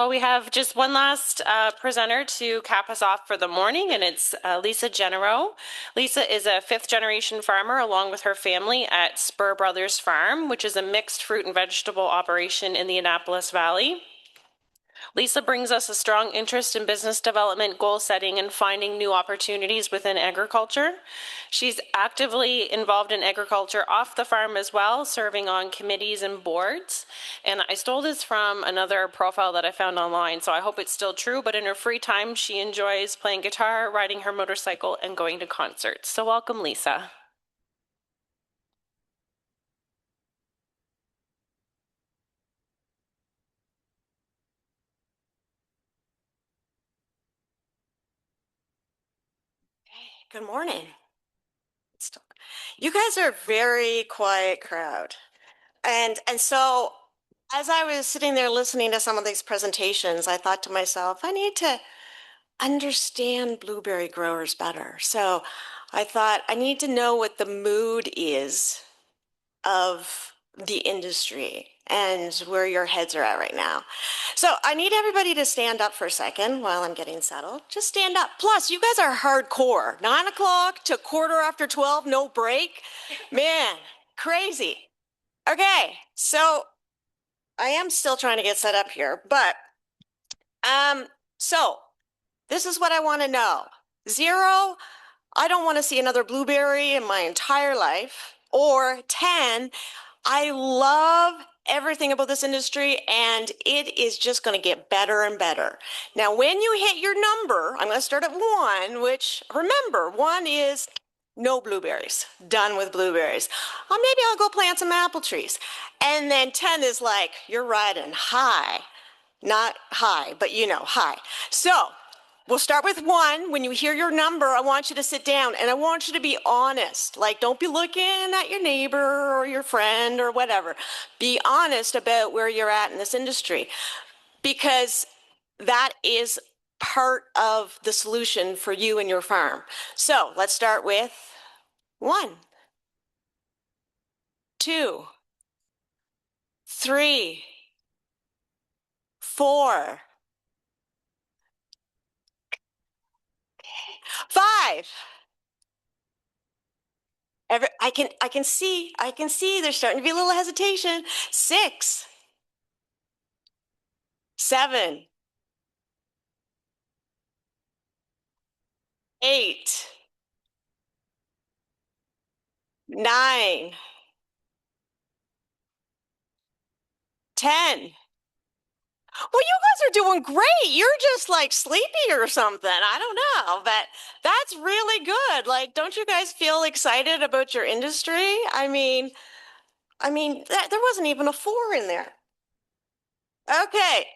Well, we have just one last presenter to cap us off for the morning, and it's Lisa Jenereaux. Lisa is a fifth-generation farmer along with her family at Spurr Brothers Farm, which is a mixed fruit and vegetable operation in the Annapolis Valley. Lisa brings us a strong interest in business development, goal setting, and finding new opportunities within agriculture. She's actively involved in agriculture off the farm as well, serving on committees and boards. And I stole this from another profile that I found online, so I hope it's still true, but in her free time, she enjoys playing guitar, riding her motorcycle, and going to concerts. So welcome, Lisa. Good morning. You guys are a very quiet crowd. And so as I was sitting there listening to some of these presentations, I thought to myself, I need to understand blueberry growers better. So I thought I need to know what the mood is of the industry and where your heads are at right now. So I need everybody to stand up for a second while I'm getting settled. Just stand up. Plus, you guys are hardcore. 9 o'clock to 12:15, no break. Man, crazy. Okay, so I am still trying to get set up here, but so this is what I want to know. 0, I don't want to see another blueberry in my entire life. Or 10, I love everything about this industry and it is just going to get better and better. Now, when you hit your number, I'm going to start at 1, which remember, 1 is no blueberries, done with blueberries. Maybe I'll go plant some apple trees. And then 10 is like, you're riding high. Not high, but you know, high. So we'll start with 1. When you hear your number, I want you to sit down and I want you to be honest. Like, don't be looking at your neighbor or your friend or whatever. Be honest about where you're at in this industry, because that is part of the solution for you and your farm. So let's start with 1, 2, 3, 4, 5. I can see there's starting to be a little hesitation. 6, 7, 8, 9, 10. Well, you guys are doing great. You're just like sleepy or something. I don't know, but that's really good. Like, don't you guys feel excited about your industry? There wasn't even a 4 in there. Okay,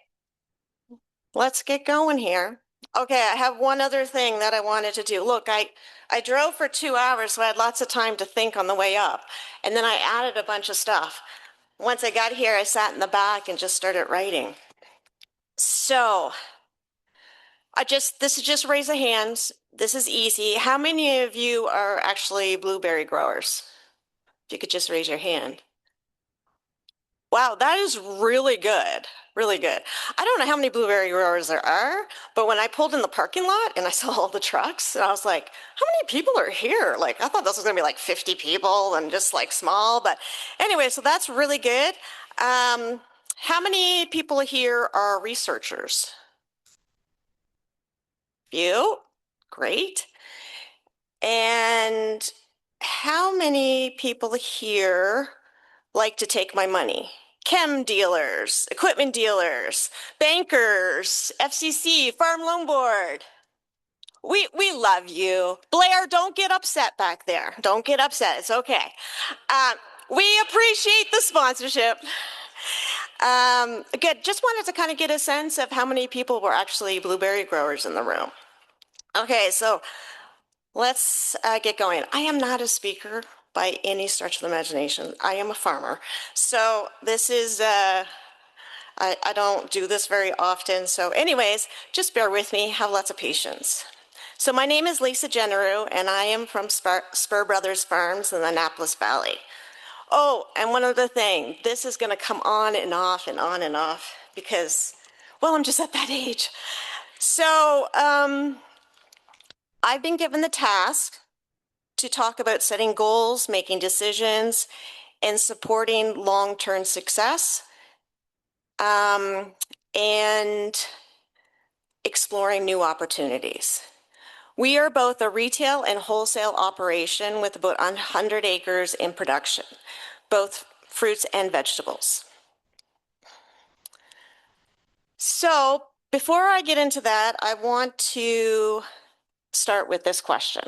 let's get going here. Okay, I have one other thing that I wanted to do. Look, I drove for 2 hours, so I had lots of time to think on the way up. And then I added a bunch of stuff. Once I got here, I sat in the back and just started writing. So this is just raise of hands. This is easy. How many of you are actually blueberry growers? If you could just raise your hand. Wow, that is really good. Really good. I don't know how many blueberry growers there are, but when I pulled in the parking lot and I saw all the trucks, and I was like, how many people are here? Like, I thought this was gonna be like 50 people and just like small, but anyway, so that's really good. How many people here are researchers? Few? Great. And how many people here like to take my money? Chem dealers, equipment dealers, bankers, FCC, Farm Loan Board. We love you. Blair, don't get upset back there. Don't get upset. It's okay. We appreciate the sponsorship. Good. Just wanted to kind of get a sense of how many people were actually blueberry growers in the room. Okay, so let's get going. I am not a speaker by any stretch of the imagination. I am a farmer. So this is, I don't do this very often. So anyways, just bear with me, have lots of patience. So my name is Lisa Jenereaux, and I am from Spurr Brothers Farms in the Annapolis Valley. Oh, and one other thing, this is gonna come on and off and on and off because, Well, I'm just at that age. So I've been given the task to talk about setting goals, making decisions, and supporting long-term success, and exploring new opportunities. We are both a retail and wholesale operation with about 100 acres in production, both fruits and vegetables. So before I get into that, I want to start with this question.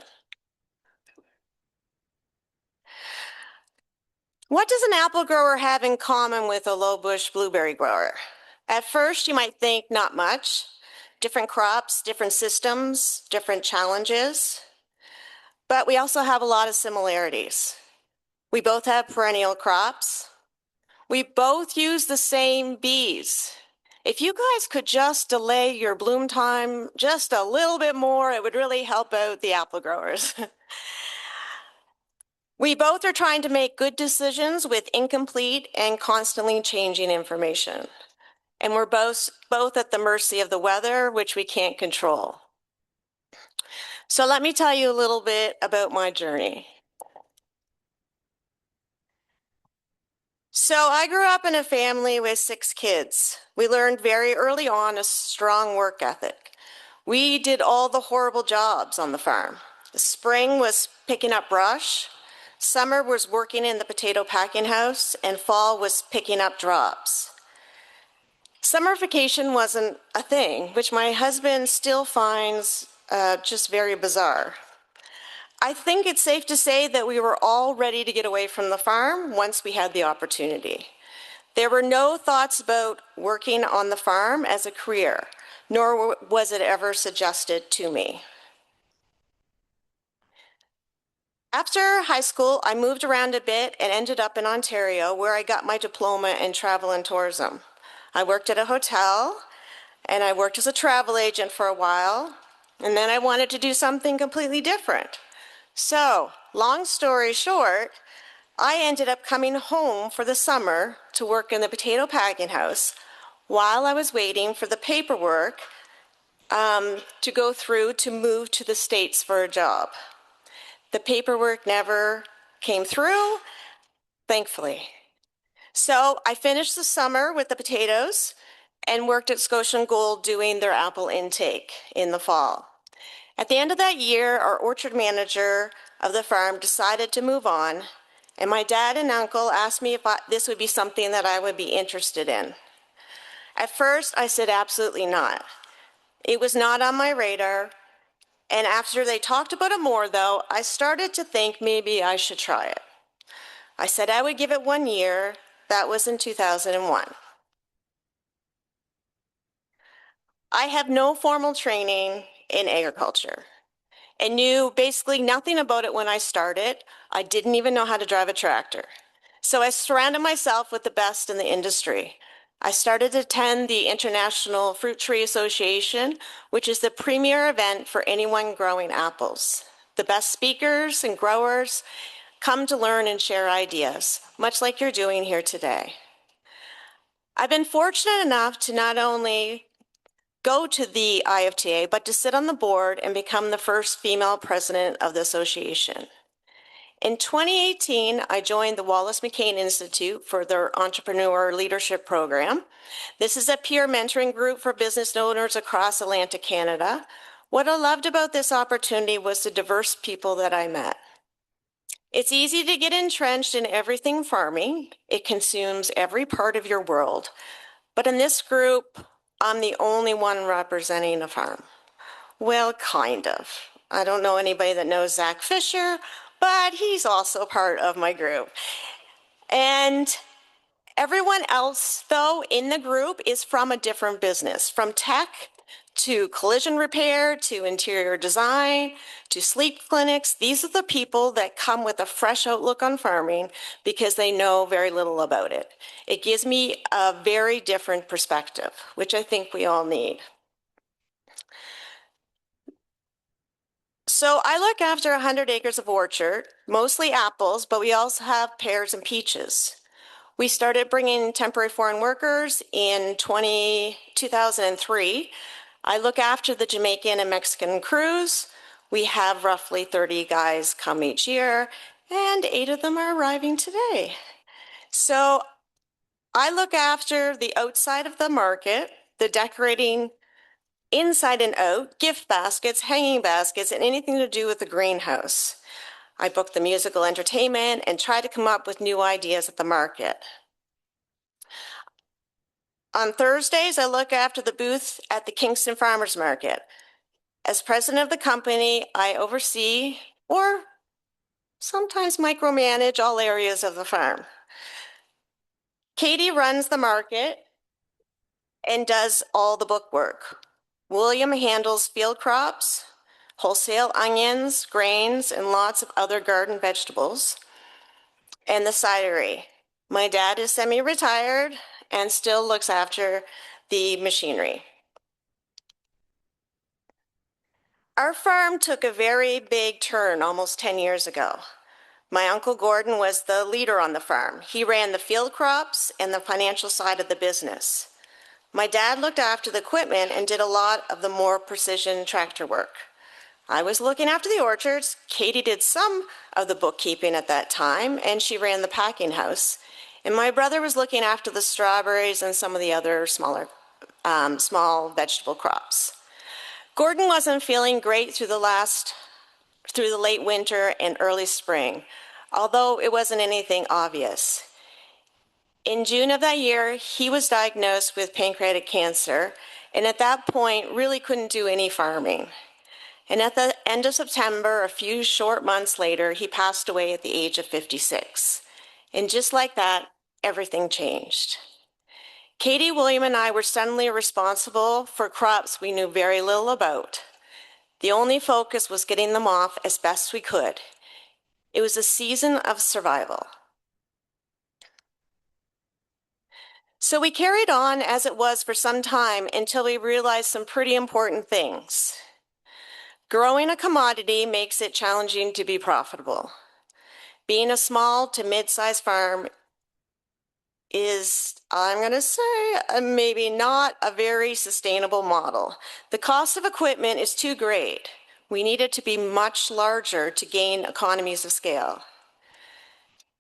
What does an apple grower have in common with a low bush blueberry grower? At first, you might think not much. Different crops, different systems, different challenges. But we also have a lot of similarities. We both have perennial crops. We both use the same bees. If you guys could just delay your bloom time just a little bit more, it would really help out the apple growers. We both are trying to make good decisions with incomplete and constantly changing information. And we're both at the mercy of the weather, which we can't control. So let me tell you a little bit about my journey. So I grew up in a family with 6 kids. We learned very early on a strong work ethic. We did all the horrible jobs on the farm. The spring was picking up brush, summer was working in the potato packing house, and fall was picking up drops. Summer vacation wasn't a thing, which my husband still finds just very bizarre. I think it's safe to say that we were all ready to get away from the farm once we had the opportunity. There were no thoughts about working on the farm as a career, nor was it ever suggested to me. After high school, I moved around a bit and ended up in Ontario, where I got my diploma in travel and tourism. I worked at a hotel, and I worked as a travel agent for a while, and then I wanted to do something completely different. So, long story short, I ended up coming home for the summer to work in the potato packing house while I was waiting for the paperwork to go through to move to the States for a job. The paperwork never came through, thankfully. So I finished the summer with the potatoes and worked at Scotian Gold doing their apple intake in the fall. At the end of that year, our orchard manager of the farm decided to move on, and my dad and uncle asked me if this would be something that I would be interested in. At first, I said absolutely not. It was not on my radar, and after they talked about it more, though, I started to think maybe I should try it. I said I would give it 1 year. That was in 2001. I have no formal training in agriculture and knew basically nothing about it when I started. I didn't even know how to drive a tractor. So I surrounded myself with the best in the industry. I started to attend the International Fruit Tree Association, which is the premier event for anyone growing apples. The best speakers and growers come to learn and share ideas, much like you're doing here today. I've been fortunate enough to not only go to the IFTA, but to sit on the board and become the first female president of the association. In 2018, I joined the Wallace McCain Institute for their Entrepreneur Leadership Program. This is a peer mentoring group for business owners across Atlantic Canada. What I loved about this opportunity was the diverse people that I met. It's easy to get entrenched in everything farming. It consumes every part of your world. But in this group, I'm the only one representing a farm. Well, kind of. I don't know anybody that knows Zach Fisher, but he's also part of my group. And everyone else, though, in the group is from a different business, from tech to collision repair, to interior design, to sleep clinics. These are the people that come with a fresh outlook on farming because they know very little about it. It gives me a very different perspective, which I think we all need. So I look after 100 acres of orchard, mostly apples, but we also have pears and peaches. We started bringing temporary foreign workers in 2003. I look after the Jamaican and Mexican crews. We have roughly 30 guys come each year, and 8 of them are arriving today. So I look after the outside of the market, the decorating inside and out, gift baskets, hanging baskets, and anything to do with the greenhouse. I book the musical entertainment and try to come up with new ideas at the market. On Thursdays, I look after the booth at the Kingston Farmers Market. As president of the company, I oversee or sometimes micromanage all areas of the farm. Katie runs the market and does all the bookwork. William handles field crops, wholesale onions, grains, and lots of other garden vegetables, and the cidery. My dad is semi-retired and still looks after the machinery. Our farm took a very big turn almost 10 years ago. My Uncle Gordon was the leader on the farm. He ran the field crops and the financial side of the business. My dad looked after the equipment and did a lot of the more precision tractor work. I was looking after the orchards. Katie did some of the bookkeeping at that time, and she ran the packing house. And my brother was looking after the strawberries and some of the other small vegetable crops. Gordon wasn't feeling great through the late winter and early spring, although it wasn't anything obvious. In June of that year, he was diagnosed with pancreatic cancer, and at that point really couldn't do any farming. And at the end of September, a few short months later, he passed away at the age of 56. And just like that, everything changed. Katie, William, and I were suddenly responsible for crops we knew very little about. The only focus was getting them off as best we could. It was a season of survival. So we carried on as it was for some time until we realized some pretty important things. Growing a commodity makes it challenging to be profitable. Being a small to mid-sized farm is, I'm going to say, maybe not a very sustainable model. The cost of equipment is too great. We need it to be much larger to gain economies of scale.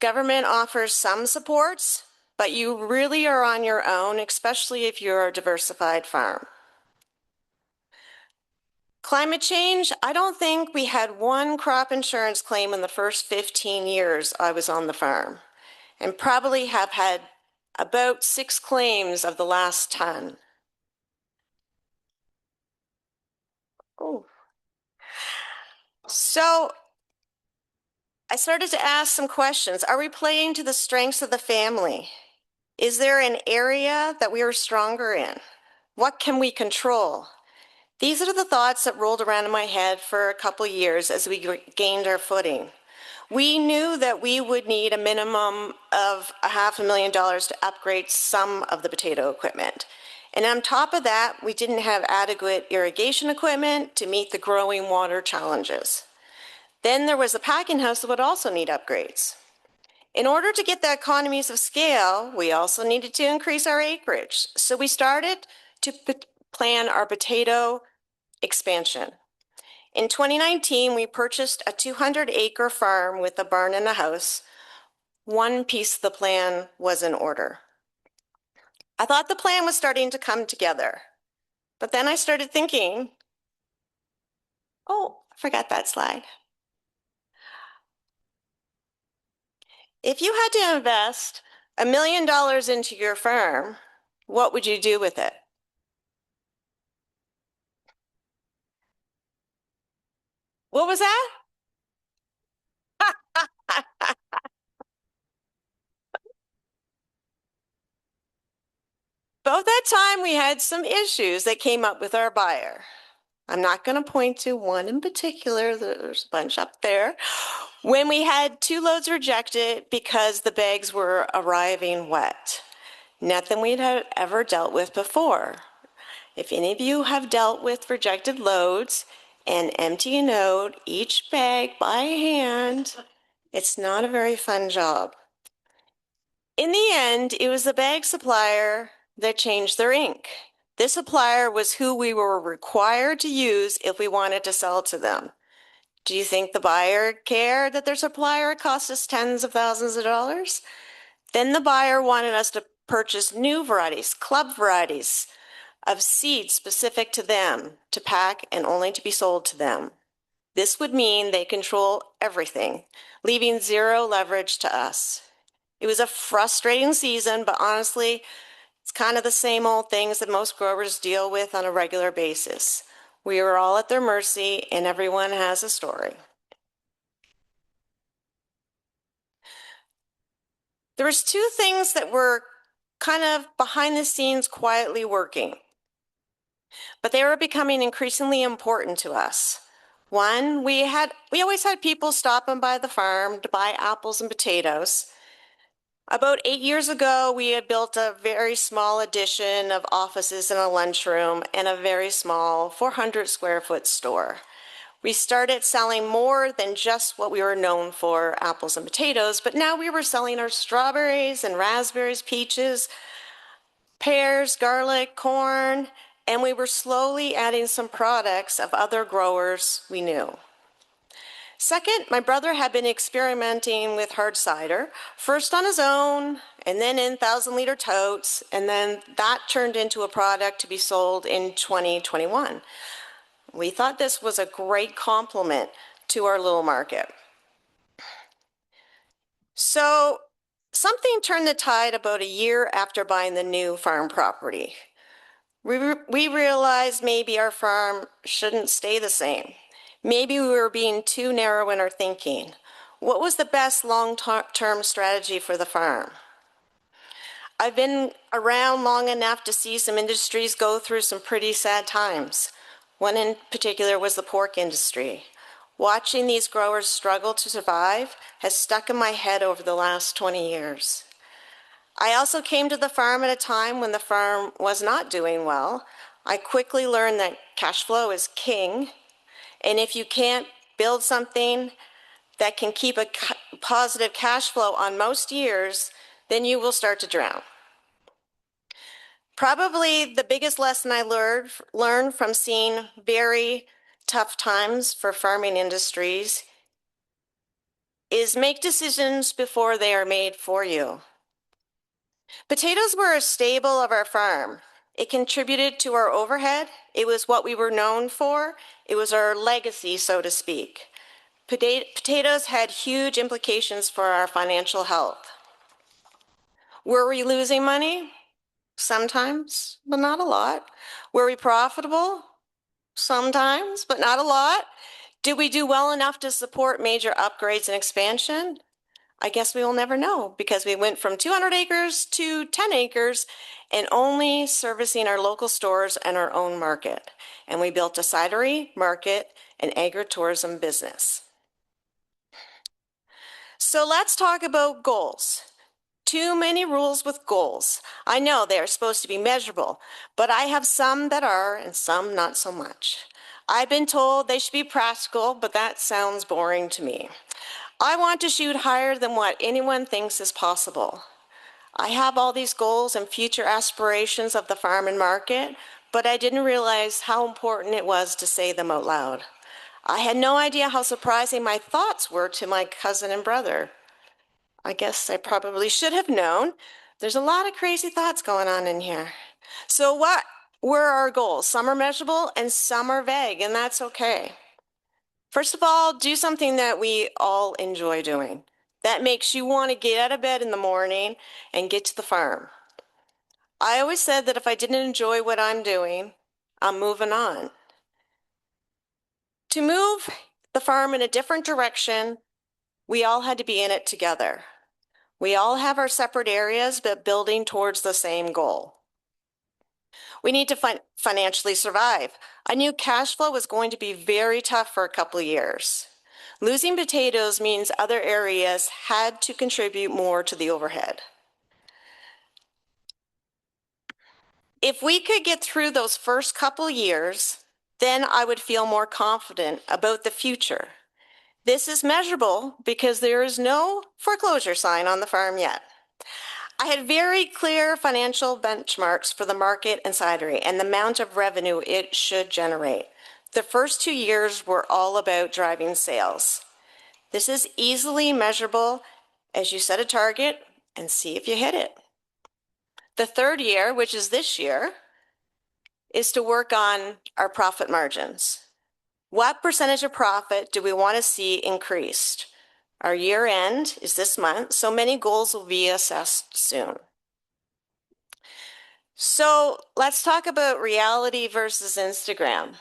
Government offers some supports, but you really are on your own, especially if you're a diversified farm. Climate change, I don't think we had one crop insurance claim in the first 15 years I was on the farm, and probably have had about 6 claims of the last 10. Oh. So I started to ask some questions. Are we playing to the strengths of the family? Is there an area that we are stronger in? What can we control? These are the thoughts that rolled around in my head for a couple years as we gained our footing. We knew that we would need a minimum of $500,000 to upgrade some of the potato equipment. And on top of that, we didn't have adequate irrigation equipment to meet the growing water challenges. Then there was the packing house that would also need upgrades. In order to get the economies of scale, we also needed to increase our acreage. So we started to plan our potato expansion. In 2019, we purchased a 200-acre farm with a barn and a house. One piece of the plan was in order. I thought the plan was starting to come together, but then I started thinking, oh, I forgot that slide. If you had to invest $1 million into your farm, what would you do with it? What was that? Both that time we had some issues that came up with our buyer. I'm not going to point to one in particular, there's a bunch up there. When we had 2 loads rejected because the bags were arriving wet. Nothing we'd ever dealt with before. If any of you have dealt with rejected loads and emptying out each bag by hand, it's not a very fun job. In the end, it was the bag supplier that changed their ink. This supplier was who we were required to use if we wanted to sell to them. Do you think the buyer cared that their supplier cost us tens of thousands of dollars? Then the buyer wanted us to purchase new varieties, club varieties of seeds specific to them to pack and only to be sold to them. This would mean they control everything, leaving zero leverage to us. It was a frustrating season, but honestly, it's kind of the same old things that most growers deal with on a regular basis. We are all at their mercy, and everyone has a story. There was two things that were kind of behind the scenes quietly working, but they were becoming increasingly important to us. One, we always had people stopping by the farm to buy apples and potatoes. About 8 years ago, we had built a very small addition of offices and a lunchroom and a very small 400 square foot store. We started selling more than just what we were known for, apples and potatoes, but now we were selling our strawberries and raspberries, peaches, pears, garlic, corn, and we were slowly adding some products of other growers we knew. Second, my brother had been experimenting with hard cider, first on his own, and then in 1,000-liter totes, and then that turned into a product to be sold in 2021. We thought this was a great complement to our little market. So something turned the tide about a year after buying the new farm property. We realized maybe our farm shouldn't stay the same. Maybe we were being too narrow in our thinking. What was the best long-term strategy for the farm? I've been around long enough to see some industries go through some pretty sad times. One in particular was the pork industry. Watching these growers struggle to survive has stuck in my head over the last 20 years. I also came to the farm at a time when the farm was not doing well. I quickly learned that cash flow is king, and if you can't build something that can keep a positive cash flow on most years, then you will start to drown. Probably the biggest lesson I learned from seeing very tough times for farming industries is make decisions before they are made for you. Potatoes were a staple of our farm. It contributed to our overhead. It was what we were known for. It was our legacy, so to speak. Potatoes had huge implications for our financial health. Were we losing money? Sometimes, but not a lot. Were we profitable? Sometimes, but not a lot. Did we do well enough to support major upgrades and expansion? I guess we will never know because we went from 200 acres to 10 acres and only servicing our local stores and our own market. And we built a cidery, market, and agritourism business. So let's talk about goals. Too many rules with goals. I know they are supposed to be measurable, but I have some that are and some not so much. I've been told they should be practical, but that sounds boring to me. I want to shoot higher than what anyone thinks is possible. I have all these goals and future aspirations of the farm and market, but I didn't realize how important it was to say them out loud. I had no idea how surprising my thoughts were to my cousin and brother. I guess I probably should have known. There's a lot of crazy thoughts going on in here. So what were our goals? Some are measurable and some are vague, and that's okay. First of all, do something that we all enjoy doing. That makes you want to get out of bed in the morning and get to the farm. I always said that if I didn't enjoy what I'm doing, I'm moving on. To move the farm in a different direction, we all had to be in it together. We all have our separate areas, but building towards the same goal. We need to financially survive. I knew cash flow was going to be very tough for a couple of years. Losing potatoes means other areas had to contribute more to the overhead. If we could get through those first couple years, then I would feel more confident about the future. This is measurable because there is no foreclosure sign on the farm yet. I had very clear financial benchmarks for the market and cidery and the amount of revenue it should generate. The first 2 years were all about driving sales. This is easily measurable as you set a target and see if you hit it. The third year, which is this year, is to work on our profit margins. What percentage of profit do we want to see increased? Our year end is this month, so many goals will be assessed soon. So let's talk about reality versus Instagram.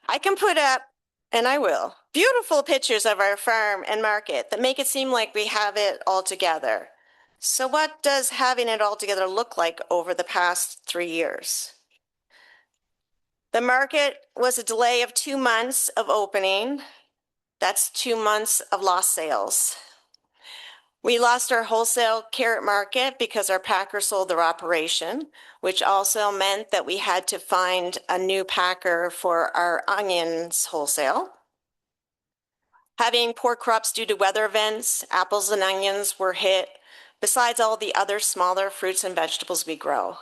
I can put up, and I will, beautiful pictures of our farm and market that make it seem like we have it all together. So what does having it all together look like over the past 3 years? The market was a delay of 2 months of opening. That's 2 months of lost sales. We lost our wholesale carrot market because our packer sold their operation, which also meant that we had to find a new packer for our onions wholesale. Having poor crops due to weather events, apples and onions were hit, besides all the other smaller fruits and vegetables we grow.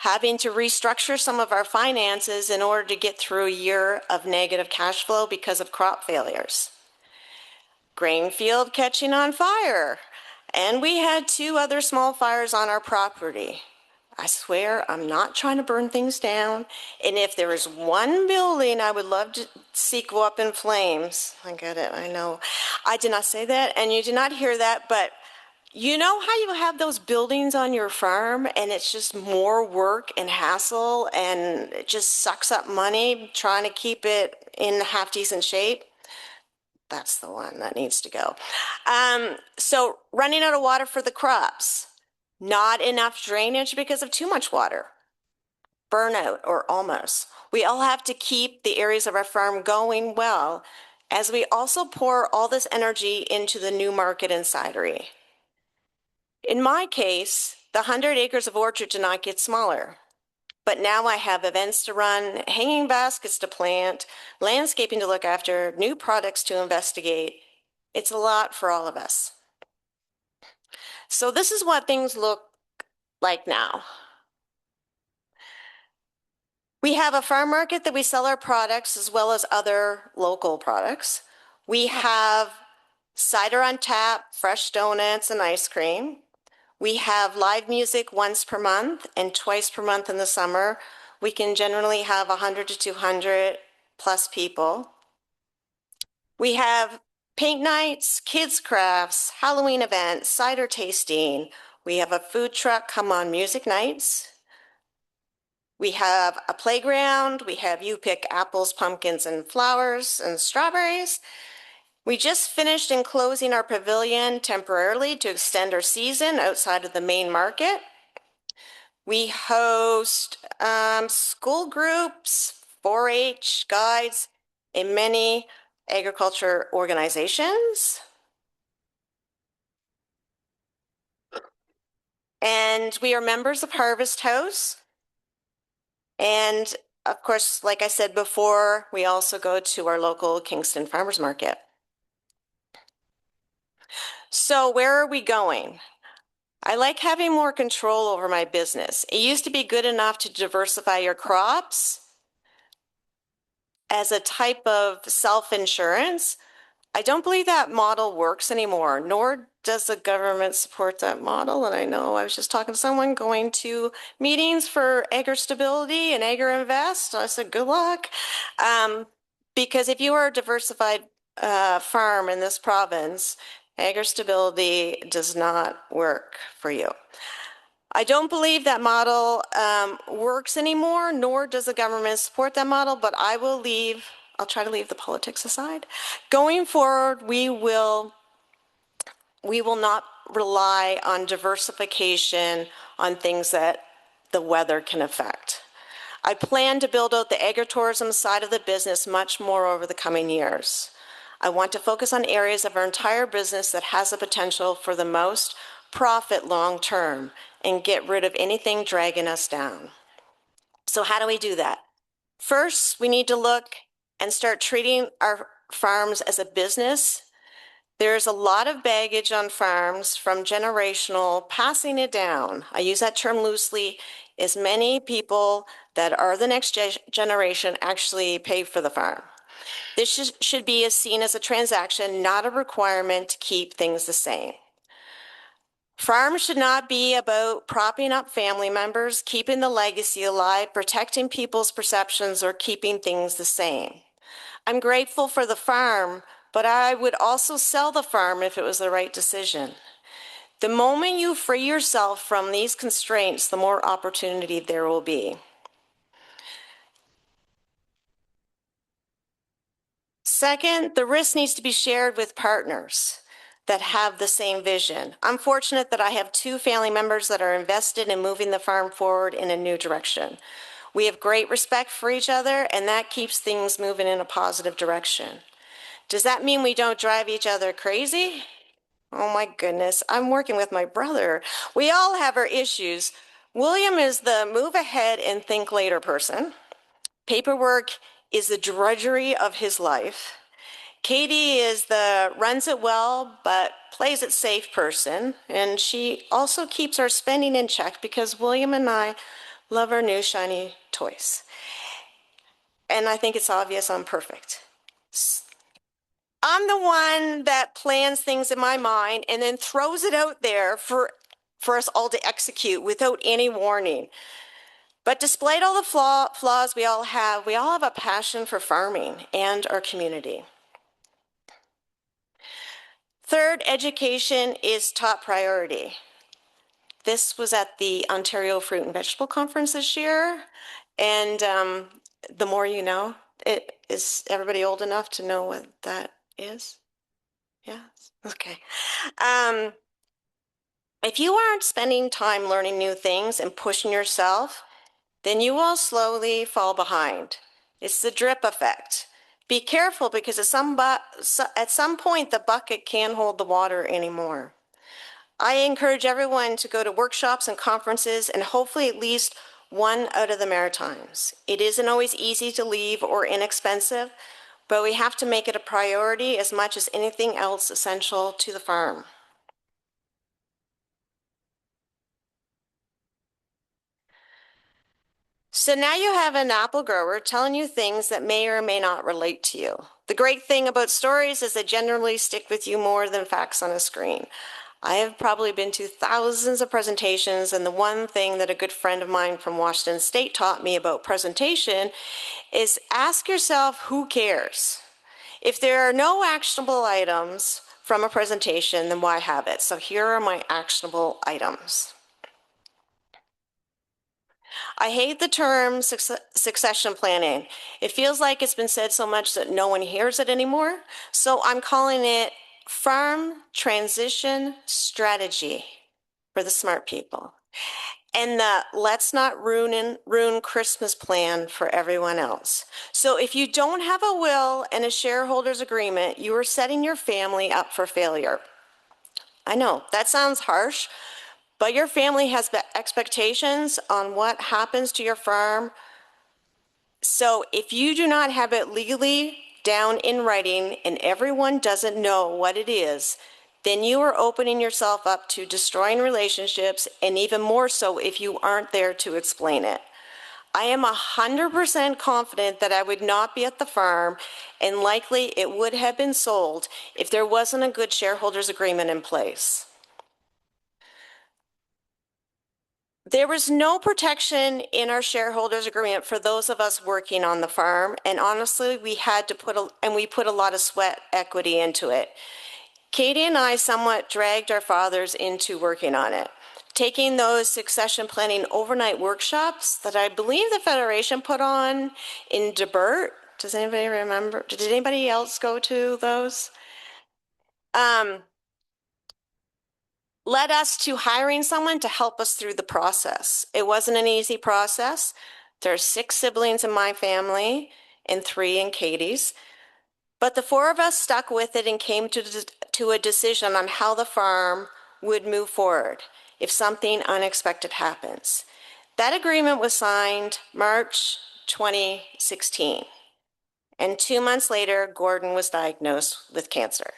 Having to restructure some of our finances in order to get through a year of negative cash flow because of crop failures. Grain field catching on fire, and we had 2 other small fires on our property. I swear I'm not trying to burn things down, and if there is one building I would love to see go up in flames, I get it, I know. I did not say that, and you did not hear that, but you know how you have those buildings on your farm and it's just more work and hassle and it just sucks up money trying to keep it in half decent shape? That's the one that needs to go. So running out of water for the crops, not enough drainage because of too much water, burnout or almost. We all have to keep the areas of our farm going well as we also pour all this energy into the new market and cidery. In my case, the 100 acres of orchard did not get smaller. But now I have events to run, hanging baskets to plant, landscaping to look after, new products to investigate. It's a lot for all of us. So this is what things look like now. We have a farm market that we sell our products as well as other local products. We have cider on tap, fresh donuts, and ice cream. We have live music once per month and twice per month in the summer. We can generally have 100 to 200 plus people. We have paint nights, kids crafts, Halloween events, cider tasting. We have a food truck come on music nights. We have a playground. We have you pick apples, pumpkins, and flowers and strawberries. We just finished enclosing our pavilion temporarily to extend our season outside of the main market. We host school groups, 4-H guides, and many agriculture organizations. And we are members of Harvest House. And of course, like I said before, we also go to our local Kingston Farmers Market. So where are we going? I like having more control over my business. It used to be good enough to diversify your crops as a type of self-insurance. I don't believe that model works anymore, nor does the government support that model. And I know I was just talking to someone going to meetings for Agri Stability and Agri Invest. I said, good luck. Because if you are a diversified farm in this province, Agri Stability does not work for you. I don't believe that model works anymore, nor does the government support that model, but I'll try to leave the politics aside. Going forward, we will not rely on diversification on things that the weather can affect. I plan to build out the agritourism side of the business much more over the coming years. I want to focus on areas of our entire business that has the potential for the most profit long term and get rid of anything dragging us down. So how do we do that? First, we need to look and start treating our farms as a business There's a lot of baggage on farms from generational passing it down. I use that term loosely, as many people that are the next generation actually pay for the farm. This should be seen as a transaction, not a requirement to keep things the same. Farms should not be about propping up family members, keeping the legacy alive, protecting people's perceptions, or keeping things the same. I'm grateful for the farm, but I would also sell the farm if it was the right decision. The moment you free yourself from these constraints, the more opportunity there will be. Second, the risk needs to be shared with partners that have the same vision. I'm fortunate that I have two family members that are invested in moving the farm forward in a new direction. We have great respect for each other, and that keeps things moving in a positive direction. Does that mean we don't drive each other crazy? Oh my goodness, I'm working with my brother. We all have our issues. William is the move ahead and think later person. Paperwork is the drudgery of his life. Katie is the runs it well but plays it safe person, and she also keeps our spending in check because William and I love our new shiny toys. And I think it's obvious I'm perfect. I'm the one that plans things in my mind and then throws it out there for us all to execute without any warning. But despite all the flaws we all have a passion for farming and our community. Third, education is top priority. This was at the Ontario Fruit and Vegetable Conference this year, and the more you know. Is everybody old enough to know what that is? Yeah? Okay. If you aren't spending time learning new things and pushing yourself, then you will slowly fall behind. It's the drip effect. Be careful because at some point the bucket can't hold the water anymore. I encourage everyone to go to workshops and conferences and hopefully at least one out of the Maritimes. It isn't always easy to leave or inexpensive, but we have to make it a priority as much as anything else essential to the farm. So now you have an apple grower telling you things that may or may not relate to you. The great thing about stories is they generally stick with you more than facts on a screen. I have probably been to thousands of presentations, and the one thing that a good friend of mine from Washington State taught me about presentation is ask yourself, who cares? If there are no actionable items from a presentation, then why have it? So here are my actionable items. I hate the term succession planning. It feels like it's been said so much that no one hears it anymore. So I'm calling it farm transition strategy for the smart people. And the let's not ruin Christmas plan for everyone else. So if you don't have a will and a shareholders agreement, you are setting your family up for failure. I know that sounds harsh, but your family has expectations on what happens to your farm. So if you do not have it legally down in writing and everyone doesn't know what it is, then you are opening yourself up to destroying relationships, and even more so if you aren't there to explain it. I am 100% confident that I would not be at the farm, and likely it would have been sold if there wasn't a good shareholders agreement in place. There was no protection in our shareholders agreement for those of us working on the farm, and honestly, we had to put a lot of sweat equity into it. Katie and I somewhat dragged our fathers into working on it, taking those succession planning overnight workshops that I believe the Federation put on in Debert. Does anybody remember? Did anybody else go to those? Led us to hiring someone to help us through the process. It wasn't an easy process. There are 6 siblings in my family and 3 in Katie's. But the 4 of us stuck with it and came to a decision on how the farm would move forward if something unexpected happens. That agreement was signed March 2016. And 2 months later, Gordon was diagnosed with cancer.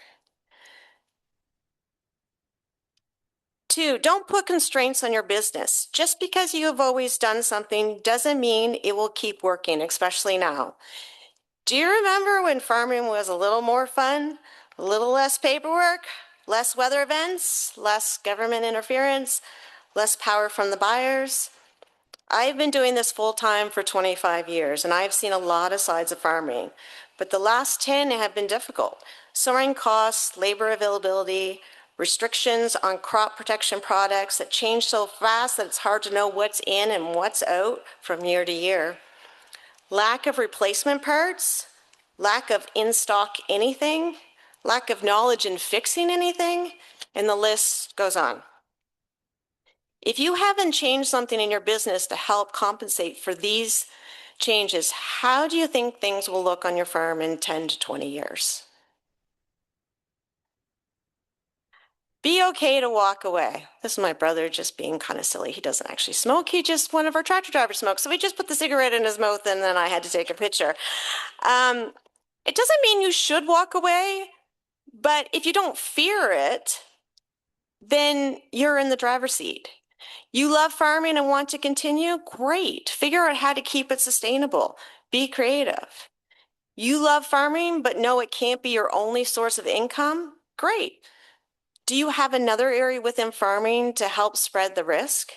2, don't put constraints on your business. Just because you have always done something doesn't mean it will keep working, especially now. Do you remember when farming was a little more fun, a little less paperwork, less weather events, less government interference, less power from the buyers? I've been doing this full time for 25 years, and I've seen a lot of sides of farming, but the last 10 have been difficult. Soaring costs, labor availability, restrictions on crop protection products that change so fast that it's hard to know what's in and what's out from year to year. Lack of replacement parts, lack of in-stock anything, lack of knowledge in fixing anything, and the list goes on. If you haven't changed something in your business to help compensate for these changes, how do you think things will look on your farm in 10 to 20 years? Be okay to walk away. This is my brother just being kind of silly. He doesn't actually smoke. One of our tractor drivers smokes. So he just put the cigarette in his mouth and then I had to take a picture. It doesn't mean you should walk away, but if you don't fear it, then you're in the driver's seat. You love farming and want to continue? Great. Figure out how to keep it sustainable. Be creative. You love farming, but know it can't be your only source of income? Great. Do you have another area within farming to help spread the risk?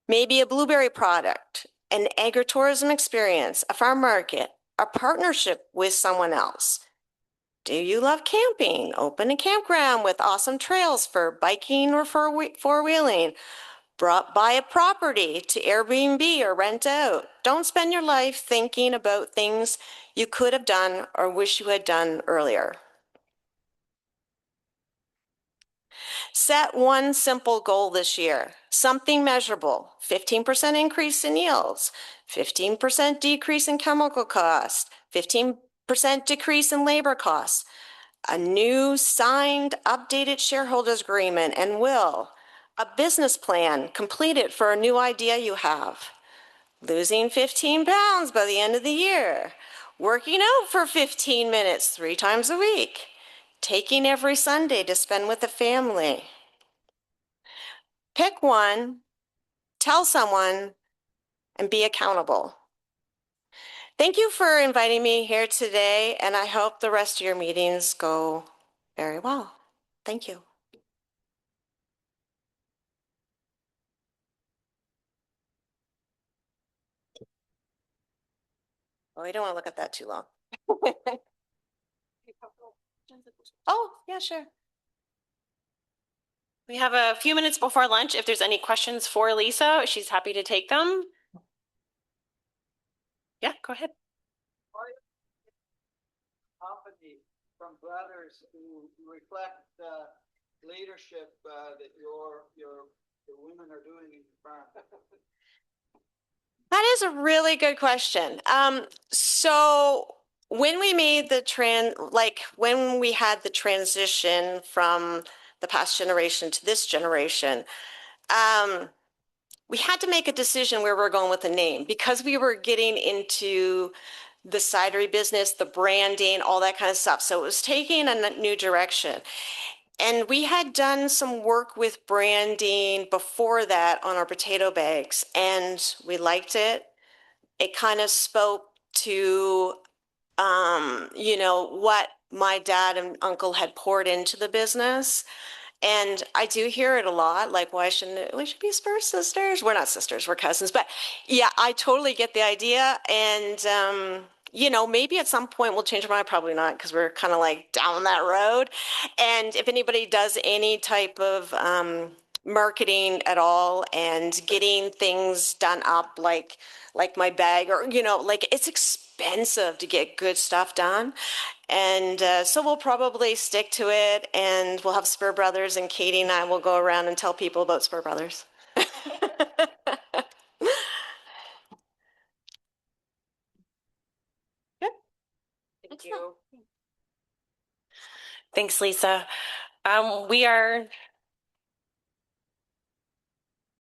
Maybe a blueberry product, an agritourism experience, a farm market, a partnership with someone else. Do you love camping? Open a campground with awesome trails for biking or for four-wheeling. Buy a property to Airbnb or rent out. Don't spend your life thinking about things you could have done or wish you had done earlier. Set one simple goal this year, something measurable, 15% increase in yields, 15% decrease in chemical costs, 15% decrease in labor costs, a new signed updated shareholders agreement and will, a business plan completed for a new idea you have, losing 15 pounds by the end of the year, working out for 15 minutes 3 times a week, taking every Sunday to spend with the family. Pick one, tell someone, and be accountable. Thank you for inviting me here today, and I hope the rest of your meetings go very well. Thank you. Oh, I don't want to look at that too long. Oh, yeah, sure. We have a few minutes before lunch. If there's any questions for Lisa, she's happy to take them. Yeah, go ahead. Company from brothers who reflect the leadership that your women are doing in the farm? That is a really good question. So when we made the when we had the transition from the past generation to this generation, we had to make a decision where we're going with the name because we were getting into the cidery business, the branding, all that kind of stuff. So it was taking a new direction. And we had done some work with branding before that on our potato bags, and we liked it. It kind of spoke to, what my dad and uncle had poured into the business. And I do hear it a lot, like, why shouldn't we should be Spurr sisters? We're not sisters, we're cousins. But yeah, I totally get the idea. And, maybe at some point we'll change our mind. Probably not, because we're kind of like down that road. And if anybody does any type of marketing at all and getting things done up like my bag or, like it's expensive to get good stuff done. And so we'll probably stick to it and we'll have Spur Brothers and Katie and I will go around and tell people about Spur Brothers. Good. Thank you. Thanks, Lisa. We are